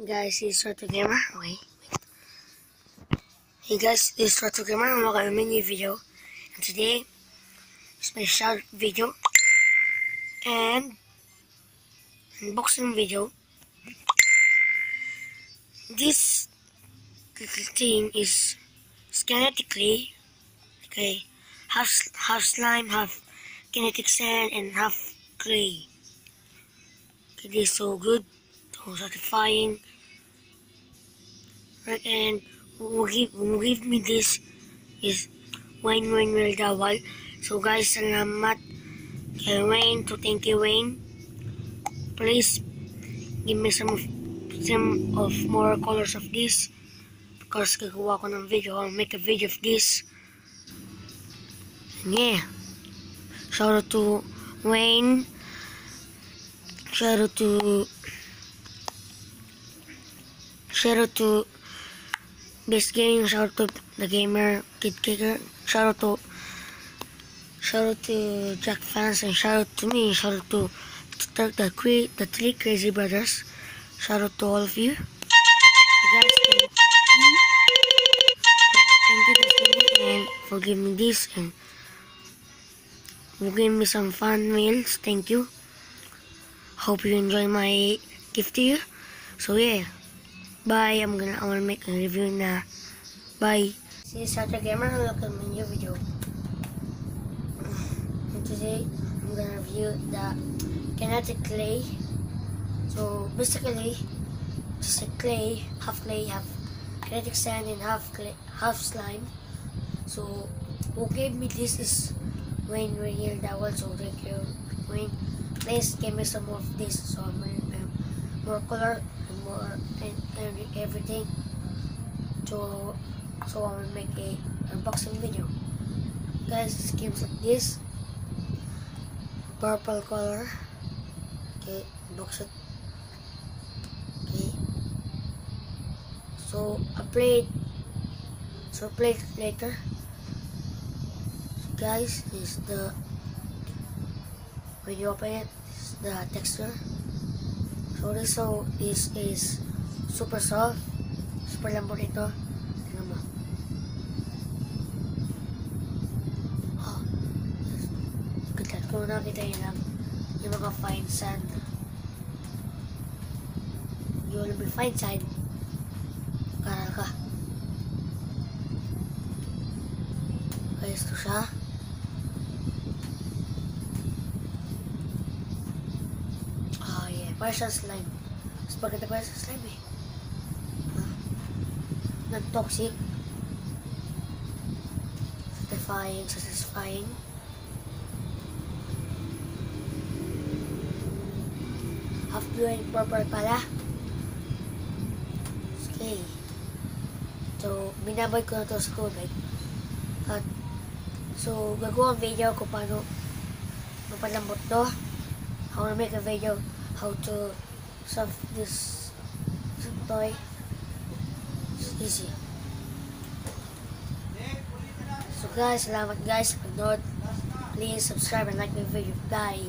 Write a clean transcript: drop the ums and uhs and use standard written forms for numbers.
Guys, this is Roto Gamer. Okay. Hey guys, this is Roto Gamer. I'm welcome to a new video. And today is my shout video and unboxing video. This thing is kinetically okay, half slime, half kinetic sand, and half clay. It is so good, so satisfying. Right, and who give me this is Wayne Dawal. So guys, salamat kay Wayne. So thank you, Wayne. Please give me some of more colors of this because gagawa ko ng video. I'll make a video of this. And yeah, shout out to Wayne. Shout out to Best Game. Shout out to the gamer Kid Kicker. Shout out to Jack fans, and shout out to me. Shout out to the three crazy brothers. Shout out to all of you. Guys, thank you and for giving me this and for giving me some fun meals. Thank you. Hope you enjoy my gift to you. So yeah, bye. I wanna make a review na. Bye. See you, Roto Gamer. Welcome to a new video. And today I'm gonna review the kinetic clay. So basically, it's a clay, half kinetic sand, and half slime. So who gave me this is Wayne Dawal. So thank you, Wayne. Please give me some of this, so I'm more color and more and everything. So I will make a unboxing video. Guys, this game's like this. Purple color. Okay, box it. Okay. So play it later. So guys, this is the when you open it, this is the texture. So this is super soft, super lambot ito. Tingnan mo. Oh, ganda. Kung nakita nyo lang yung mga fine sand, you will be fine sand. Karal ka. Guys, ito siya. Partial slime. Mas maganda partial slime eh. Non-toxic. Satisfying. Half blue and purple pala. Okay. So, binaboy ko na ito sa tubig. So, gagawa ang video kung paano mapalambot to. I wanna make a video how to solve this toy. It's easy. So guys, salamat guys sa panood. Please subscribe and like my video. Bye.